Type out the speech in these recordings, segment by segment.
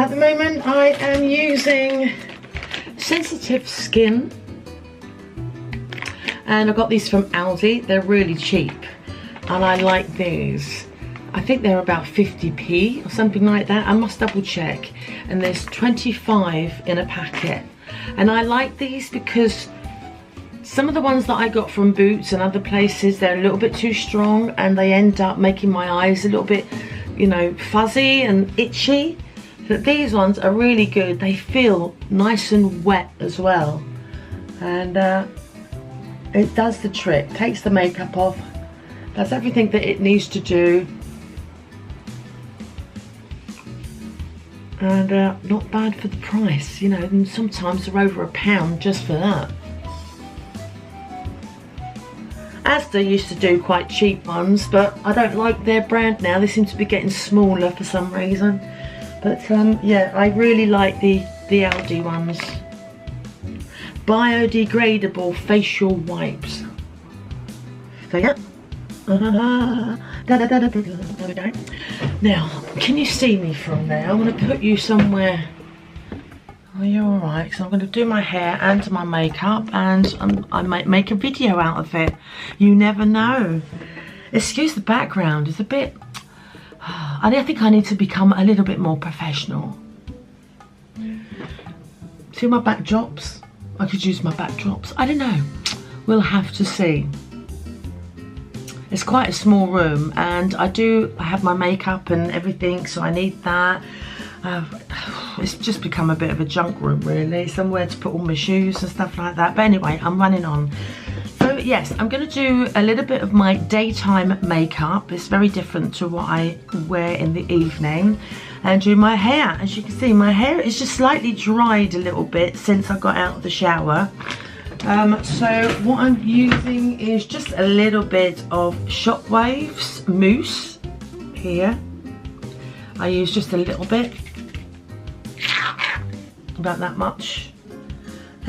At the moment I am using Sensitive Skin, and I got these from Aldi. They're really cheap and I like these. I think they're about 50p or something like that. I must double check. And there's 25 in a packet. And I like these because some of the ones that I got from Boots and other places, they're a little bit too strong and they end up making my eyes a little bit, you know, fuzzy and itchy. But these ones are really good. They feel nice and wet as well. And it does the trick. Takes the makeup off. Does everything that it needs to do. And not bad for the price, you know, and sometimes they're over £1 just for that. Asda used to do quite cheap ones, but I don't like their brand now. They seem to be getting smaller for some reason. But yeah, I really like the Aldi ones. Biodegradable facial wipes. So yeah. There we go. Now, can you see me from there? I'm going to put you somewhere. Are you alright? So I'm going to do my hair and my makeup, and I might make a video out of it. You never know. Excuse the background. It's a bit... I think I need to become a little bit more professional. See my backdrops? I could use my backdrops. I don't know. We'll have to see. It's quite a small room, and I have my makeup and everything, so I need that. It's just become a bit of a junk room, really. Somewhere to put all my shoes and stuff like that. But anyway, I'm running on. So yes, I'm going to do a little bit of my daytime makeup. It's very different to what I wear in the evening. And do my hair. As you can see, my hair is just slightly dried a little bit since I got out of the shower. So what I'm using is just a little bit of Shockwaves mousse here. I use just a little bit, about that much,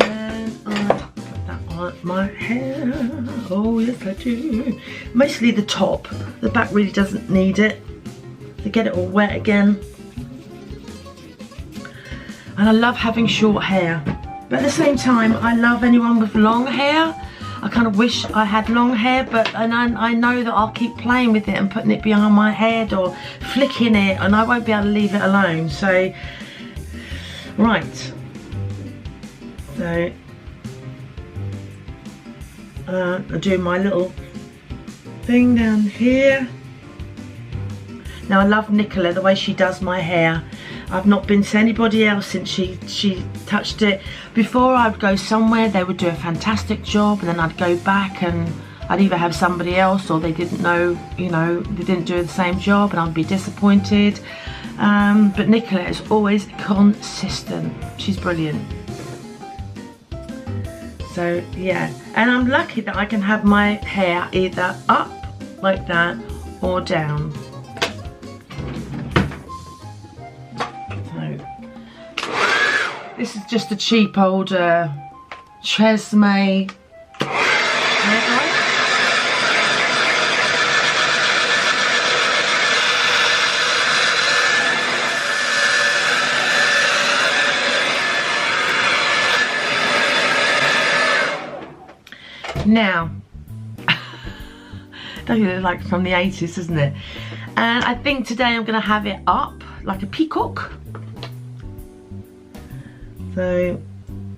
and I'll put that on my hair. Oh yes I do. Mostly the top, the back really doesn't need it, to get it all wet again. And I love having short hair. But at the same time, I love anyone with long hair. I kind of wish I had long hair, but I know that I'll keep playing with it and putting it behind my head or flicking it, and I won't be able to leave it alone. So, right. So, I do my little thing down here. Now I love Nicola, the way she does my hair. I've not been to anybody else since she touched it. Before I'd go somewhere, they would do a fantastic job, and then I'd go back and I'd either have somebody else, or they didn't know, you know, they didn't do the same job, and I'd be disappointed. But Nicola is always consistent. She's brilliant. So yeah, and I'm lucky that I can have my hair either up like that or down. This is just a cheap old Tresemme hair dye. Now, don't you look like from the 80s, isn't it? And I think today I'm going to have it up like a peacock. So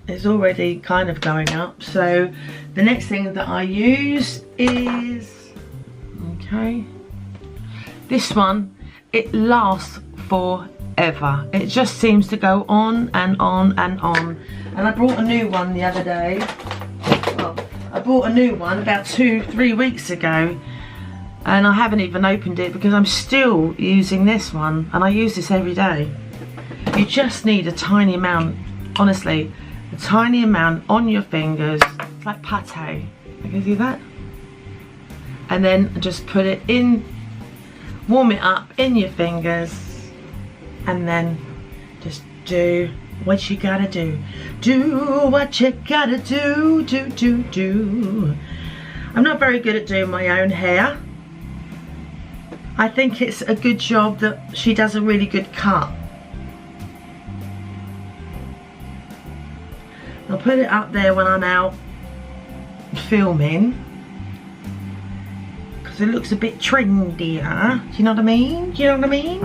it's already kind of going up. So the next thing that I use is, okay, this one. It lasts forever. It just seems to go on and on and on. And I brought a new one the other day. Well, I bought a new one about 2-3 weeks ago, and I haven't even opened it because I'm still using this one, and I use this every day. You just need a tiny amount. Honestly, a tiny amount on your fingers. It's like pate. I can do that. And then just put it in, warm it up in your fingers, and then just do what you gotta do. Do what you gotta do, do. I'm not very good at doing my own hair. I think it's a good job that she does a really good cut. put it up there when I'm out filming, because it looks a bit trendier. Do you know what I mean? Do you know what I mean?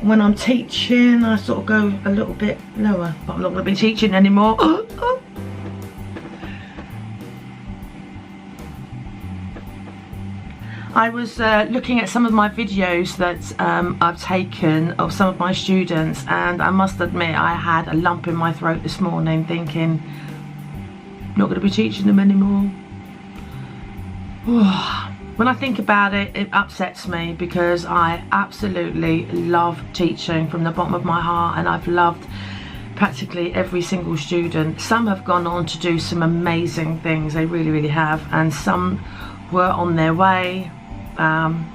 When I'm teaching, I sort of go a little bit lower, but I'm not going to be teaching anymore. I was looking at some of my videos that I've taken of some of my students, and I must admit I had a lump in my throat this morning thinking, not going to be teaching them anymore. When I think about it, it upsets me, because I absolutely love teaching from the bottom of my heart, and I've loved practically every single student. Some have gone on to do some amazing things, they really, really have, and some were on their way. Can't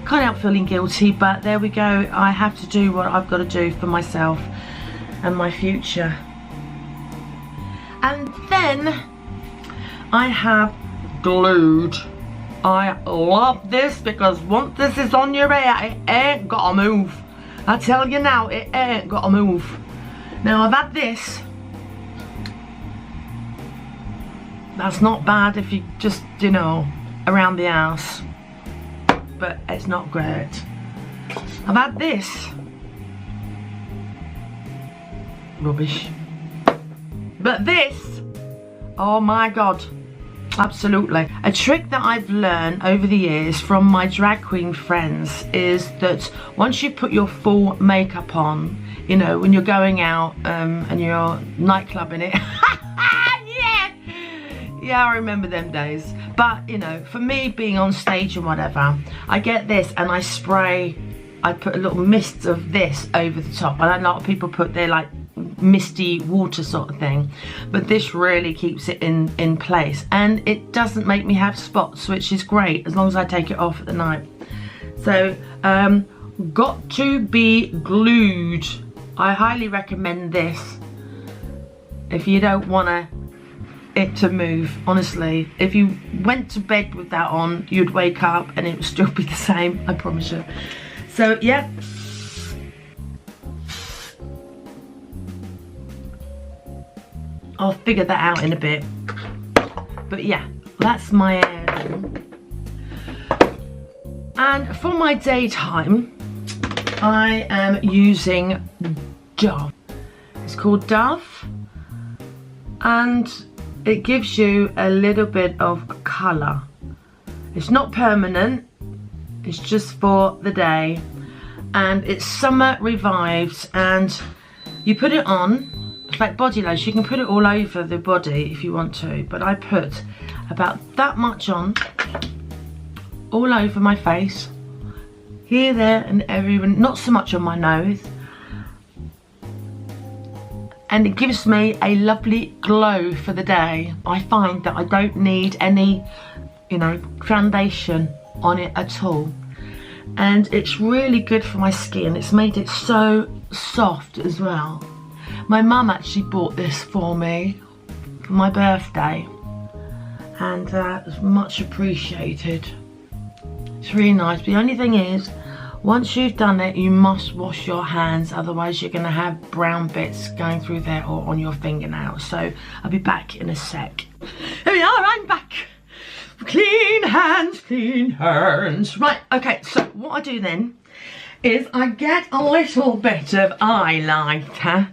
help feeling guilty, but there we go. I have to do what I've got to do for myself and my future. And then I have glued. I love this, because once this is on your hair, it ain't gotta move. I tell you now, it ain't gotta move. Now I've had this. That's not bad if you just, you know, around the house, but it's not great. I've had this. Rubbish. But this, oh my god, absolutely. A trick that I've learned over the years from my drag queen friends is that once you put your full makeup on, you know, when you're going out and you're nightclubbing it, yeah, I remember them days. But, you know, for me, being on stage and whatever, I get this and I spray, I put a little mist of this over the top. And a lot of people put their, like, misty water sort of thing. But this really keeps it in place. And it doesn't make me have spots, which is great, as long as I take it off at the night. So, got to be glued. I highly recommend this if you don't want it to move. Honestly, if you went to bed with that on, you'd wake up and it would still be the same, I promise you. So yeah, I'll figure that out in a bit. But yeah, that's my hair done. And for my daytime, I am using Dove. It's called Dove, and it gives you a little bit of colour. It's not permanent, it's just for the day, and it's summer revived, and you put it on, it's like body lotion. You can put it all over the body if you want to, but I put about that much on, all over my face, here, there and everywhere, not so much on my nose. And it gives me a lovely glow for the day. I find that I don't need any, you know, foundation on it at all. And it's really good for my skin. It's made it so soft as well. My mum actually bought this for me for my birthday. And it's much appreciated. It's really nice. The only thing is, once you've done it, you must wash your hands, otherwise you're going to have brown bits going through there or on your fingernails. So I'll be back in a sec. Here we are, I'm back. Clean hands, clean hands. Right, okay, so what I do then is I get a little bit of highlighter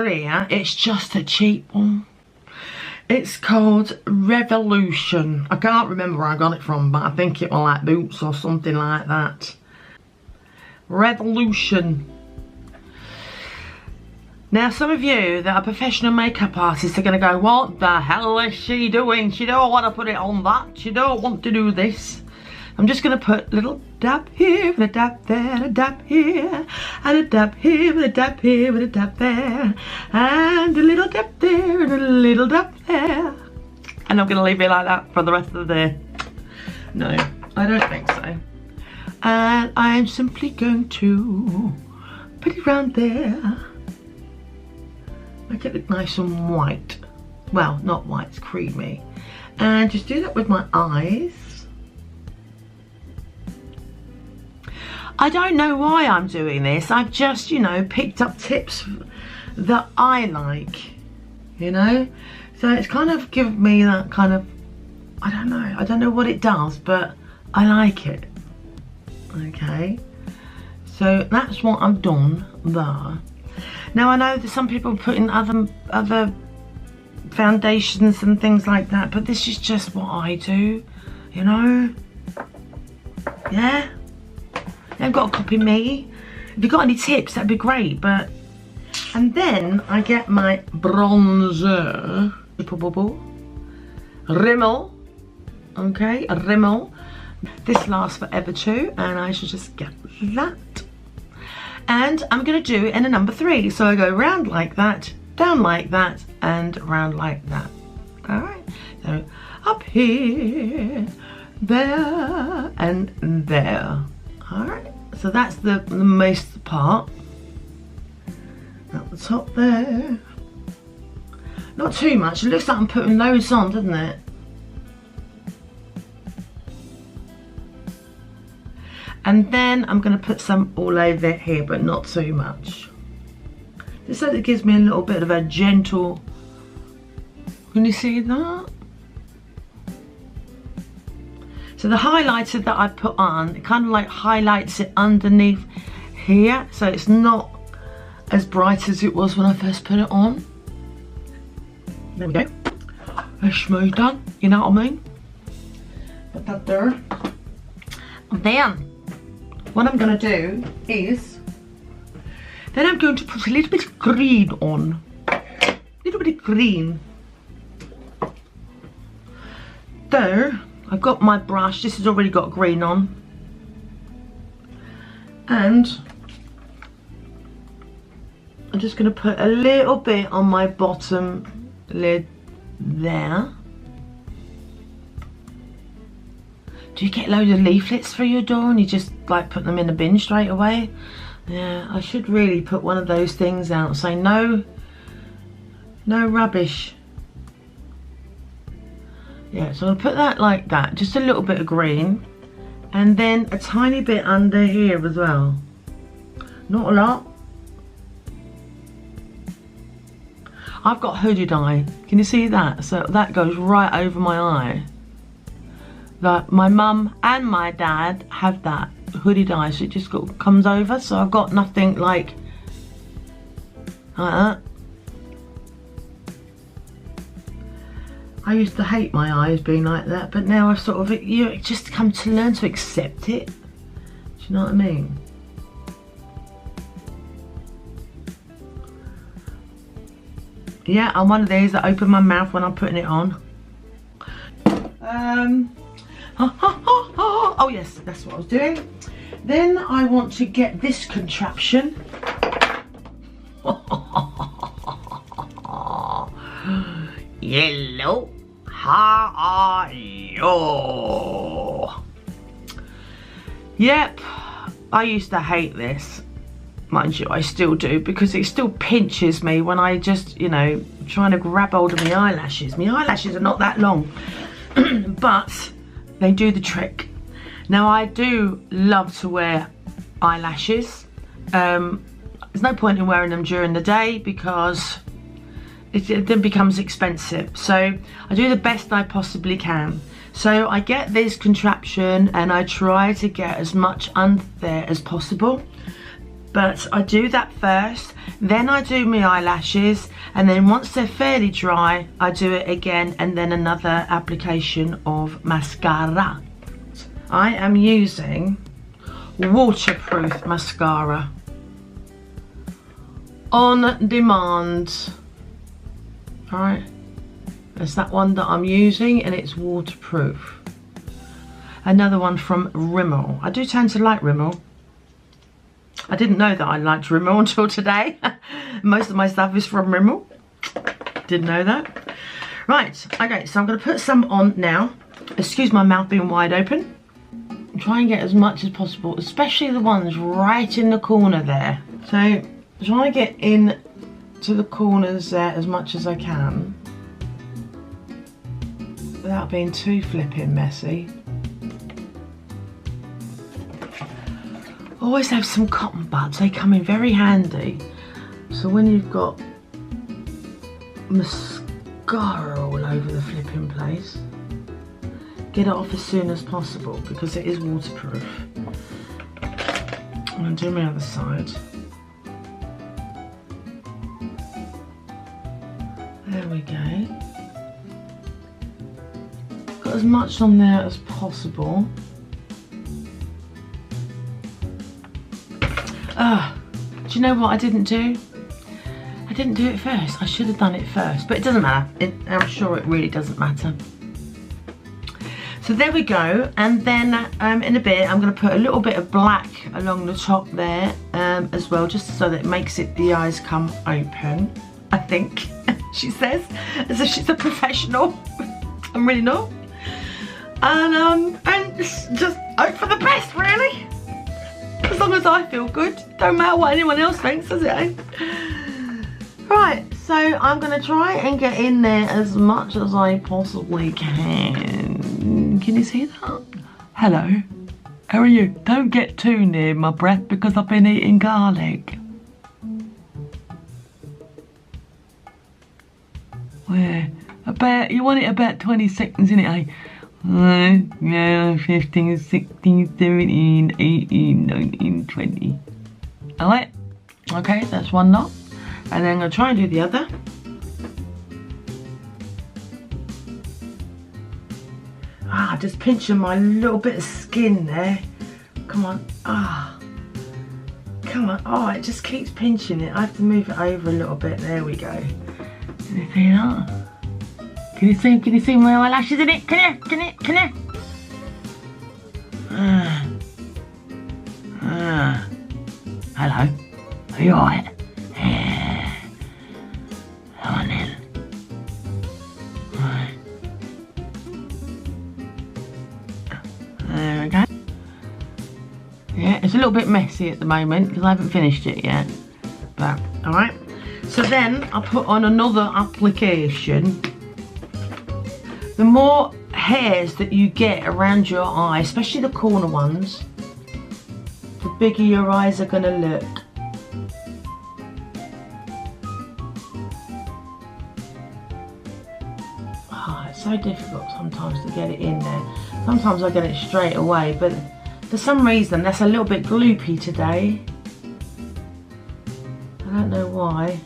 here. It's just a cheap one. It's called Revolution. I can't remember where I got it from, but I think it was like Boots or something like that. Revolution. Now, some of you that are professional makeup artists are going to go, what the hell is she doing? She don't want to put it on that. She don't want to do this. I'm just going to put a little dab here, and a dab there, and a dab here, and a dab here, and a dab here, and a dab there, and a little dab there, and a little dab there. And I'm going to leave it like that for the rest of the day. No, I don't think so. And I'm simply going to put it around there. Make it look nice and white. Well, not white, it's creamy. And just do that with my eyes. I don't know why I'm doing this. I've just, you know, picked up tips that I like, you know. So it's kind of given me that kind of, I don't know what it does, but I like it. Okay, so that's what I've done there. Now I know that some people put in other foundations and things like that, but this is just what I do, you know. Yeah, they've got to copy me. If you've got any tips, that'd be great. But and then I get my bronzer, Rimmel. Okay, a Rimmel. This lasts forever too, and I should just get that. And I'm going to do it in a number 3. So I go round like that, down like that, and round like that. All right. So up here, there, and there. All right. So that's the most part. At the top there. Not too much. It looks like I'm putting loads on, doesn't it? And then I'm going to put some all over here, but not too much. Just so it gives me a little bit of a gentle, can you see that? So the highlighter that I put on, it kind of like highlights it underneath here. So it's not as bright as it was when I first put it on. There we go. That's me done, you know what I mean? Put that there. And then what I'm going to do is, then I'm going to put a little bit of green on. A little bit of green. There, I've got my brush. This has already got green on. And I'm just going to put a little bit on my bottom lid there. Do you get loads of leaflets through your door and you just like put them in the bin straight away? Yeah, I should really put one of those things out saying no rubbish. Yeah, so I'll put that like that, just a little bit of green, and then a tiny bit under here as well. Not a lot. I've got hooded eye. Can you see that? So that goes right over my eye. That my mum and my dad have that hooded eye, so it just comes over. So I've got nothing like that. I used to hate my eyes being like that, but now I've sort of, you just come to learn to accept it. Do you know what I mean? Yeah, I'm one of these that open my mouth when I'm putting it on. Oh yes, that's what I was doing. Then I want to get this contraption. Hello, how are you? Yep, I used to hate this. Mind you, I still do, because it still pinches me when I just, you know, trying to grab hold of my eyelashes. My eyelashes are not that long, but they do the trick. Now, I do love to wear eyelashes. There's no point in wearing them during the day because it then becomes expensive. So I do the best I possibly can. So I get this contraption and I try to get as much under there as possible. But I do that first, then I do my eyelashes, and then once they're fairly dry, I do it again, and then another application of mascara. I am using waterproof mascara. On demand. Alright, that's that one that I'm using, and it's waterproof. Another one from Rimmel. I do tend to like Rimmel. I didn't know that I liked Rimmel until today. Most of my stuff is from Rimmel. Didn't know that. Right, okay, so I'm going to put some on now. Excuse my mouth being wide open. Try and get as much as possible, especially the ones right in the corner there. So try and get in to the corners there as much as I can without being too flipping messy. Always have some cotton buds, they come in very handy. So when you've got mascara all over the flipping place. Get it off as soon as possible because it is waterproof. I'm going to do my other side. There we go. Got as much on there as possible. Do you know what I didn't do? I didn't do it first. I should have done it first, but it doesn't matter. I'm sure it really doesn't matter. So there we go, and then in a bit I'm going to put a little bit of black along the top there as well, just so that it makes the eyes come open, I think. She says, as if she's a professional. I'm really not. And just hope for the best, really. As long as I feel good. Don't matter what anyone else thinks, does it, eh? Right, so I'm going to try and get in there as much as I possibly can. Can you see that? Hello. How are you? Don't get too near my breath because I've been eating garlic. Where? About, you want it about 20 seconds, innit, eh? 15, 16, 17, 18, 19, 20. Alright? Okay, that's one knot. And then I'm going to try and do the other. Just pinching my little bit of skin there. Come on. Come on. Oh, it just keeps pinching it. I have to move it over a little bit. There we go. Can you see that? Can you see my eyelashes in it? Come here. Hello. Are you alright? Yeah. Come on then. Right. There we go. Yeah, it's a little bit messy at the moment because I haven't finished it yet. But, alright. So then I'll put on another application. The more hairs that you get around your eye, especially the corner ones, the bigger your eyes are going to look. It's so difficult sometimes to get it in there. Sometimes I get it straight away, but for some reason that's a little bit gloopy today. I don't know why.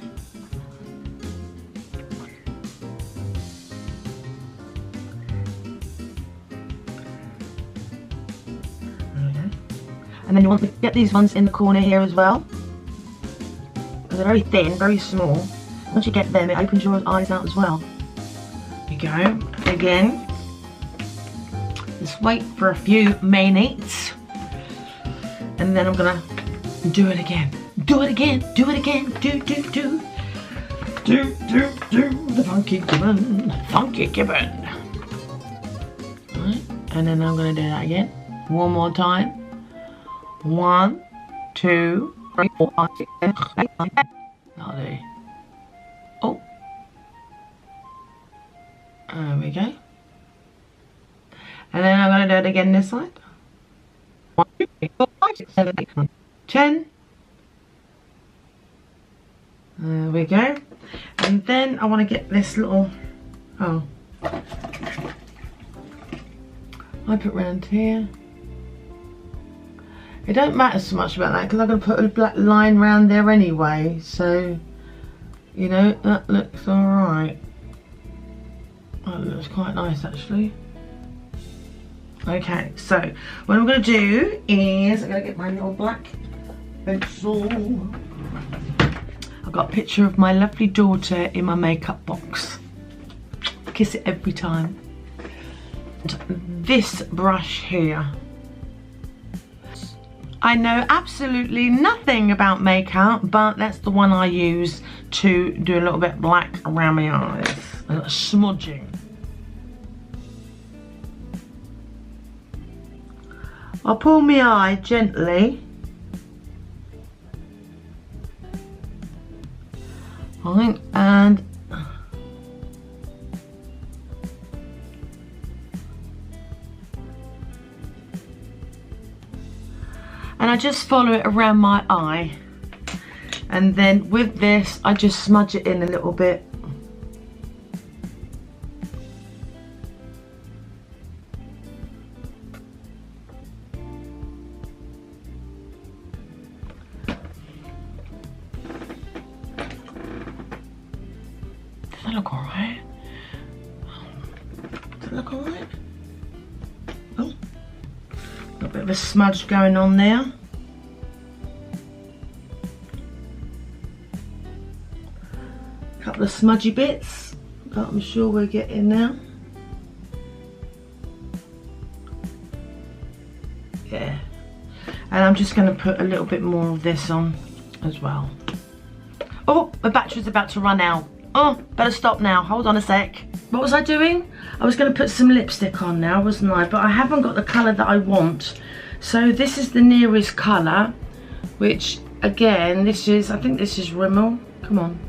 And then you want to get these ones in the corner here as well, because they're very thin, very small. Once you get them, it opens your eyes out as well. There you go. Again, just wait for a few minutes, and then I'm gonna do it again. Do it again. Do it again. Do the funky gibbon. Funky gibbon. Right, and then I'm gonna do that again. One more time. 1, 2, 3, 4, 5, 6, 7, 8, 9, 10. Lovely. Oh. There we go. And then I'm going to do it again this side. 1, 2, 3, 4, 5, 6, 7, 8, 9, 10. There we go. And then I want to get this little, I put round here. It don't matter so much about that because I'm going to put a black line round there anyway, so you know that looks alright. Oh, it looks quite nice actually. Okay, so what I'm going to do is I'm going to get my little black pencil. I've got a picture of my lovely daughter in my makeup box. Kiss it every time. And this brush here. I know absolutely nothing about makeup, but that's the one I use to do a little bit black around my eyes. A little smudging. I'll pull my eye gently. Right, and I just follow it around my eye, and then with this I just smudge it in a little bit that look alright? Does that look alright? Oh, got a bit of a smudge going on there. A couple of smudgy bits, but I'm sure we're getting there. Yeah. And I'm just going to put a little bit more of this on as well. Oh, my battery's about to run out. Oh, better stop now. Hold on a sec. What was I doing? I was going to put some lipstick on now, wasn't I? But I haven't got the colour that I want. So this is the nearest colour, which again, this is, I think this is Rimmel. Come on.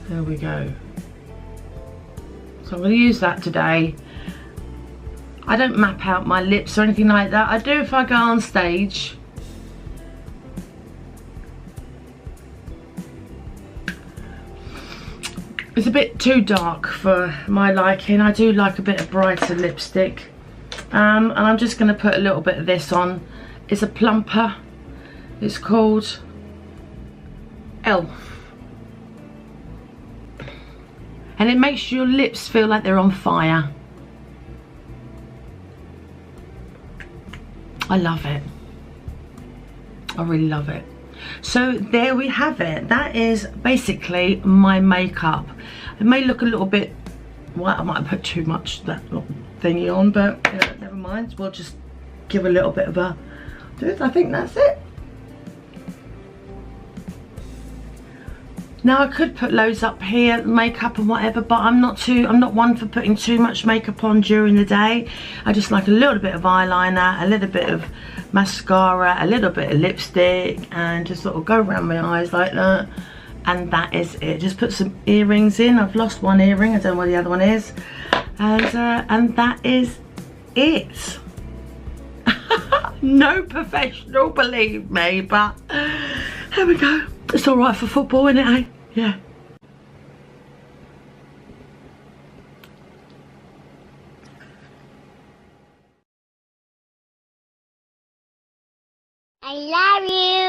There we go. So I'm going to use that today. I don't map out my lips or anything like that. I do if I go on stage. It's a bit too dark for my liking. I do like a bit of brighter lipstick. And I'm just going to put a little bit of this on. It's a plumper. It's called Elf. And it makes your lips feel like they're on fire. I love it. I really love it. So there we have it. That is basically my makeup. It may look a little bit, well, I might have put too much that thingy on, but you know, never mind. We'll just give a little bit of a, I think that's it. Now I could put loads up here, makeup and whatever, but I'm not one for putting too much makeup on during the day. I just like a little bit of eyeliner, a little bit of mascara, a little bit of lipstick, and just sort of go around my eyes like that. And that is it. Just put some earrings in. I've lost one earring, I don't know where the other one is. And that is it. No professional, believe me, but there we go. It's all right for football, isn't it, eh? Yeah. I love you.